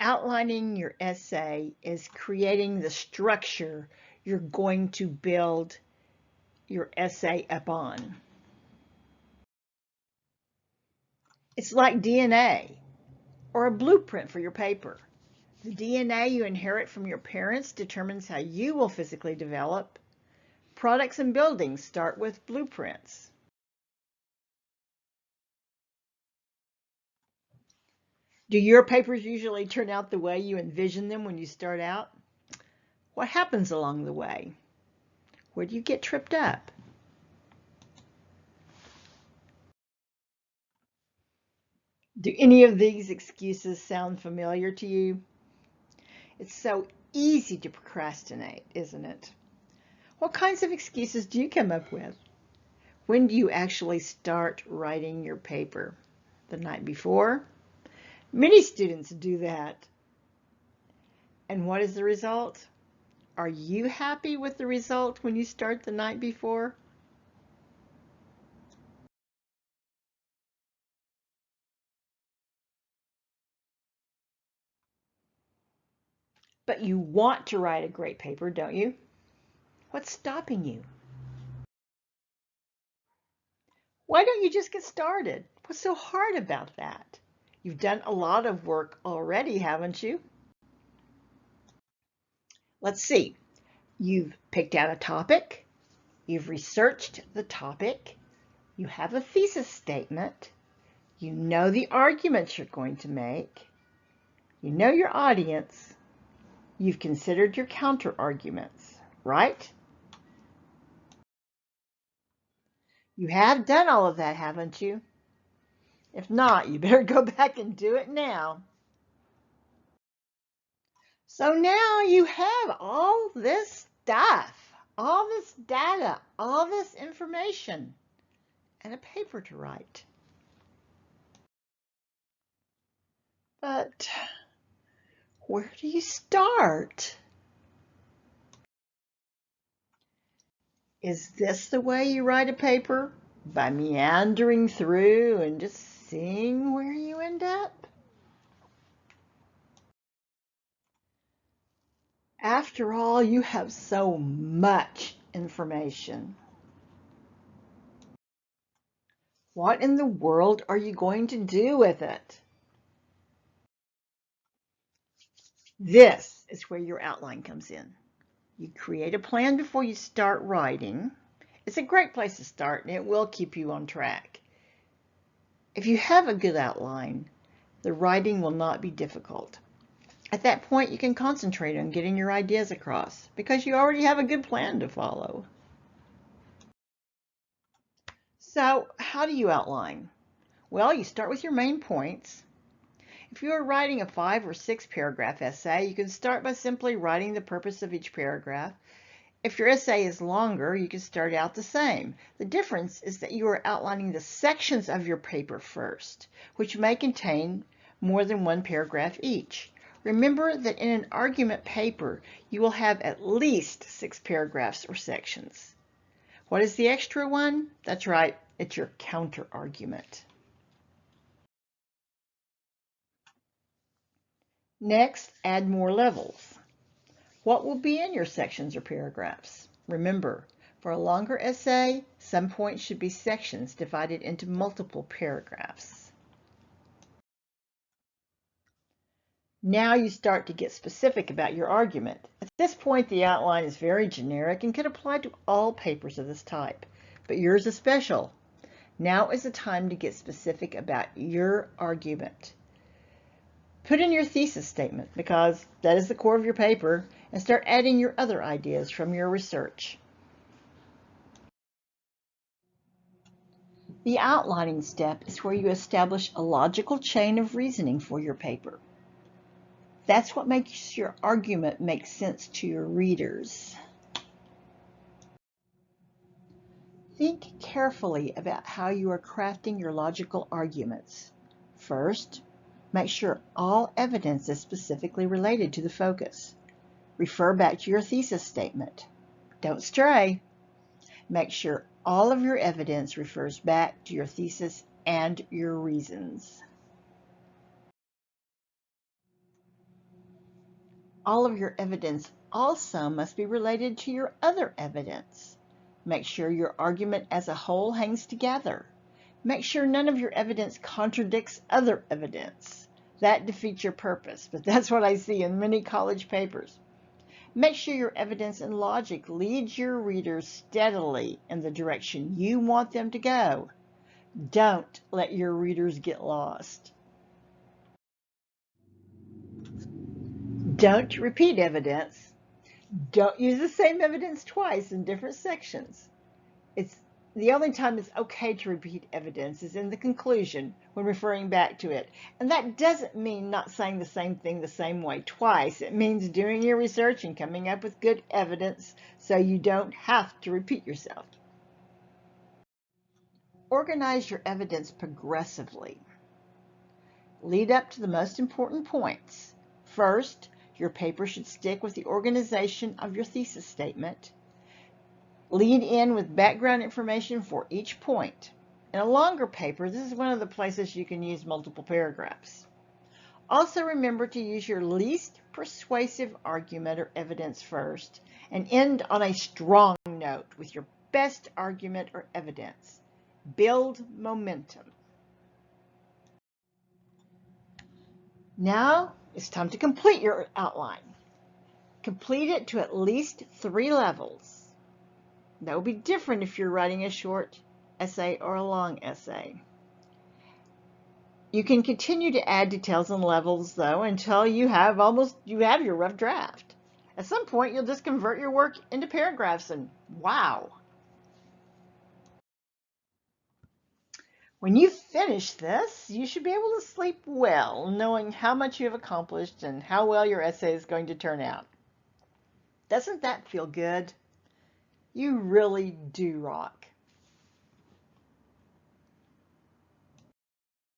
Outlining your essay is creating the structure you're going to build your essay upon. It's like DNA or a blueprint for your paper. The DNA you inherit from your parents determines how you will physically develop. Products and buildings start with blueprints. Do your papers usually turn out the way you envision them when you start out? What happens along the way? Where do you get tripped up? Do any of these excuses sound familiar to you? It's so easy to procrastinate, isn't it? What kinds of excuses do you come up with? When do you actually start writing your paper? The night before? Many students do that. And what is the result? Are you happy with the result when you start the night before? But you want to write a great paper, don't you? What's stopping you? Why don't you just get started? What's so hard about that? You've done a lot of work already, haven't you? Let's see. You've picked out a topic. You've researched the topic. You have a thesis statement. You know the arguments you're going to make. You know your audience. You've considered your counter arguments, right? You have done all of that, haven't you? If not, you better go back and do it now. So now you have all this stuff, all this data, all this information, and a paper to write. But where do you start? Is this the way you write a paper? By meandering through and just seeing where you end up? After all, you have so much information. What in the world are you going to do with it? This is where your outline comes in. You create a plan before you start writing. It's a great place to start, and it will keep you on track. If you have a good outline, the writing will not be difficult. At that point, you can concentrate on getting your ideas across because you already have a good plan to follow. So, how do you outline? Well, you start with your main points. If you are writing a 5 or 6 paragraph essay, you can start by simply writing the purpose of each paragraph. If your essay is longer, you can start out the same. The difference is that you are outlining the sections of your paper first, which may contain more than one paragraph each. Remember that in an argument paper, you will have at least 6 paragraphs or sections. What is the extra one? That's right, it's your counter argument. Next, add more levels. What will be in your sections or paragraphs? Remember, for a longer essay, some points should be sections divided into multiple paragraphs. Now you start to get specific about your argument. At this point, the outline is very generic and can apply to all papers of this type, but yours is special. Now is the time to get specific about your argument. Put in your thesis statement because that is the core of your paper, and start adding your other ideas from your research. The outlining step is where you establish a logical chain of reasoning for your paper. That's what makes your argument make sense to your readers. Think carefully about how you are crafting your logical arguments. First, make sure all evidence is specifically related to the focus. Refer back to your thesis statement. Don't stray. Make sure all of your evidence refers back to your thesis and your reasons. All of your evidence also must be related to your other evidence. Make sure your argument as a whole hangs together. Make sure none of your evidence contradicts other evidence. That defeats your purpose, but that's what I see in many college papers. Make sure your evidence and logic leads your readers steadily in the direction you want them to go. Don't let your readers get lost. Don't repeat evidence. Don't use the same evidence twice in different sections. It's the only time it's okay to repeat evidence is in the conclusion when referring back to it. And that doesn't mean not saying the same thing the same way twice. It means doing your research and coming up with good evidence so you don't have to repeat yourself. Organize your evidence progressively. Lead up to the most important points. First, your paper should stick with the organization of your thesis statement. Lead in with background information for each point. In a longer paper, this is one of the places you can use multiple paragraphs. Also remember to use your least persuasive argument or evidence first and end on a strong note with your best argument or evidence. Build momentum. Now it's time to complete your outline. Complete it to at least 3 levels. That will be different if you're writing a short essay or a long essay. You can continue to add details and levels though until you have your rough draft. At some point you'll just convert your work into paragraphs and wow. When you finish this, you should be able to sleep well, knowing how much you have accomplished and how well your essay is going to turn out. Doesn't that feel good? You really do rock.